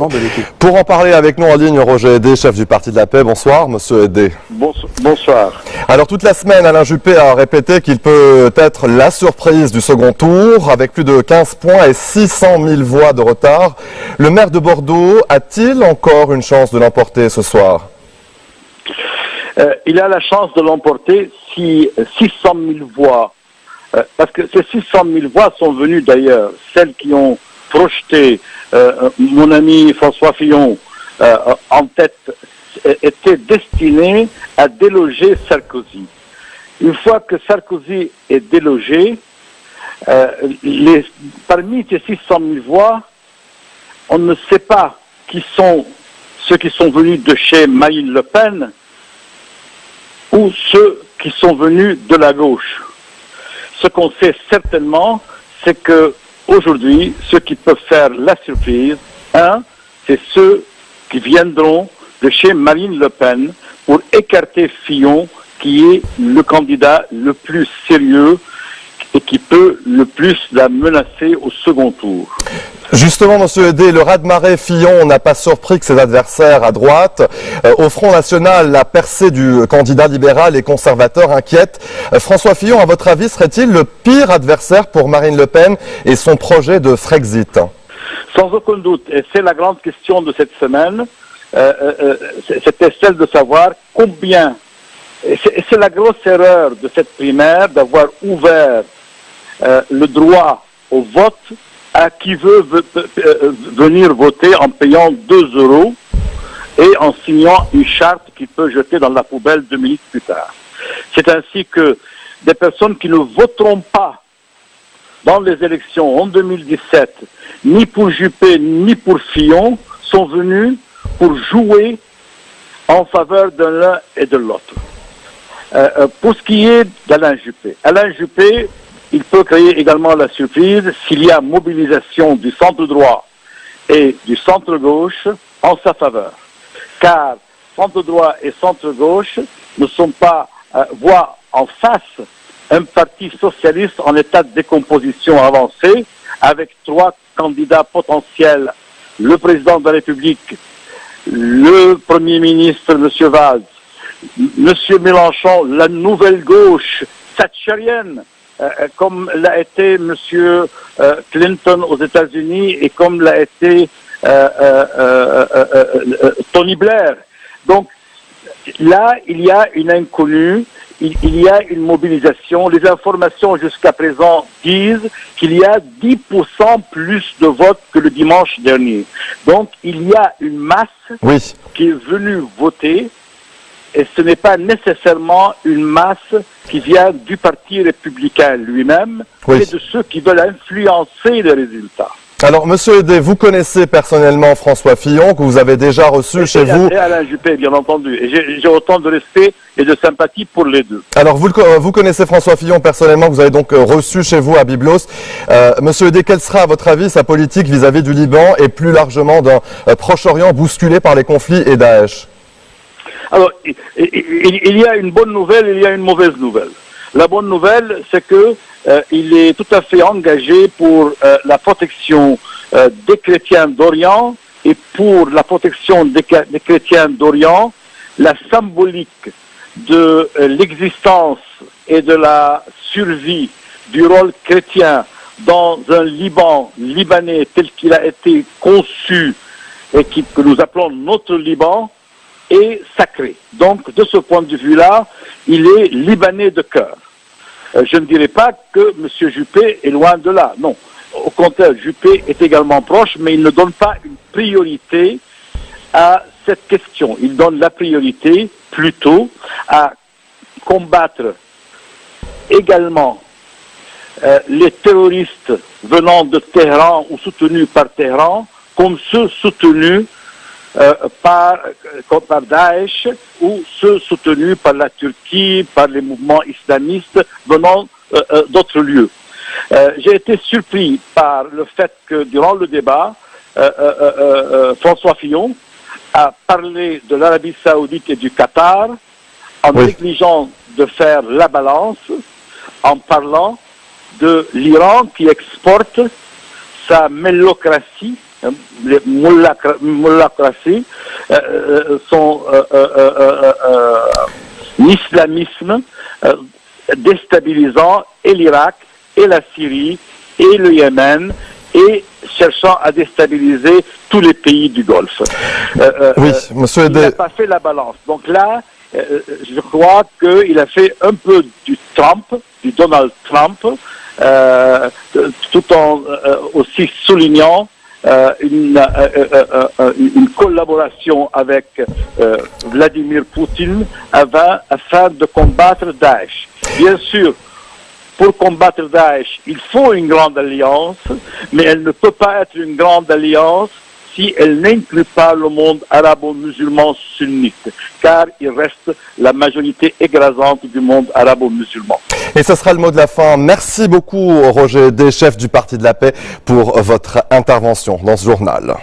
de l'équipe. Pour en parler avec nous en ligne, Roger Hédé, chef du Parti de la Paix. Bonsoir, monsieur Hédé. Bonsoir. Alors, toute la semaine, Alain Juppé a répété qu'il peut être la surprise du second tour, avec plus de 15 points et 600 000 voix de retard. Le maire de Bordeaux a-t-il encore une chance de l'emporter ce soir? Il a la chance de l'emporter si 600 000 voix, parce que ces 600 000 voix sont venues d'ailleurs, celles qui ont projeté mon ami François Fillon en tête, étaient destinées à déloger Sarkozy. Une fois que Sarkozy est délogé, parmi ces 600 000 voix, on ne sait pas qui sont ceux qui sont venus de chez Marine Le Pen ou ceux qui sont venus de la gauche. Ce qu'on sait certainement, c'est que aujourd'hui, ceux qui peuvent faire la surprise, c'est ceux qui viendront de chez Marine Le Pen pour écarter Fillon, qui est le candidat le plus sérieux et qui peut le plus la menacer au second tour. Justement, monsieur Hédé, le raz-de-marée Fillon n'a pas surpris que ses adversaires à droite. Au Front National, la percée du candidat libéral et conservateur inquiète. François Fillon, à votre avis, serait-il le pire adversaire pour Marine Le Pen et son projet de Frexit? Sans aucun doute, et c'est la grande question de cette semaine, c'était celle de savoir combien, et c'est la grosse erreur de cette primaire d'avoir ouvert le droit au vote à qui veut venir voter en payant 2 € et en signant une charte qu'il peut jeter dans la poubelle 2 minutes plus tard. C'est ainsi que des personnes qui ne voteront pas dans les élections en 2017, ni pour Juppé, ni pour Fillon, sont venus pour jouer en faveur de l'un et de l'autre. Pour ce qui est d'Alain Juppé, il peut créer également la surprise s'il y a mobilisation du centre droit et du centre gauche en sa faveur. Car centre droit et centre gauche ne sont pas, voient en face un parti socialiste en état de décomposition avancée avec 3 candidats potentiels, le président de la République, le Premier ministre, M. Valls, M. Mélenchon, la nouvelle gauche thatcherienne, comme l'a été M. Clinton aux États-Unis et comme l'a été Tony Blair. Donc là, il y a une inconnue, il y a une mobilisation. Les informations jusqu'à présent disent qu'il y a 10% plus de votes que le dimanche dernier. Donc il y a une masse qui est venue voter. Et ce n'est pas nécessairement une masse qui vient du Parti républicain lui-même, mais de ceux qui veulent influencer les résultats. Alors, monsieur Hédé, vous connaissez personnellement François Fillon, que vous avez déjà reçu chez vous. Et Alain Juppé, bien entendu. Et j'ai autant de respect et de sympathie pour les deux. Alors, vous connaissez François Fillon personnellement, que vous avez donc reçu chez vous à Byblos. Monsieur Hédé, quelle sera, à votre avis, sa politique vis-à-vis du Liban et plus largement d'un Proche-Orient bousculé par les conflits et Daesh? Alors, il y a une bonne nouvelle et il y a une mauvaise nouvelle. La bonne nouvelle, c'est que il est tout à fait engagé pour la protection des chrétiens d'Orient et pour la protection des chrétiens d'Orient, la symbolique de l'existence et de la survie du rôle chrétien dans un Liban libanais tel qu'il a été conçu et que nous appelons notre Liban, est sacré. Donc, de ce point de vue-là, il est libanais de cœur. Je ne dirais pas que M. Juppé est loin de là. Non. Au contraire, Juppé est également proche, mais il ne donne pas une priorité à cette question. Il donne la priorité plutôt à combattre également les terroristes venant de Téhéran ou soutenus par Téhéran, comme ceux soutenus par Daesh ou ceux soutenus par la Turquie, par les mouvements islamistes venant d'autres lieux. J'ai été surpris par le fait que durant le débat, François Fillon a parlé de l'Arabie Saoudite et du Qatar en négligeant de faire la balance, en parlant de l'Iran qui exporte sa mélocratie mollacratie, son islamisme déstabilisant et l'Irak et la Syrie et le Yémen et cherchant à déstabiliser tous les pays du Golfe. Oui, monsieur il n'a pas fait la balance. Donc là, je crois qu'il a fait un peu du Donald Trump, tout en aussi soulignant une collaboration avec Vladimir Poutine afin de combattre Daesh. Bien sûr, pour combattre Daesh, il faut une grande alliance, mais elle ne peut pas être une grande alliance si elle n'inclut pas le monde arabo-musulman sunnite, car il reste la majorité écrasante du monde arabo-musulman. Et ce sera le mot de la fin. Merci beaucoup, Roger Dey, chef du Parti de la Paix, pour votre intervention dans ce journal.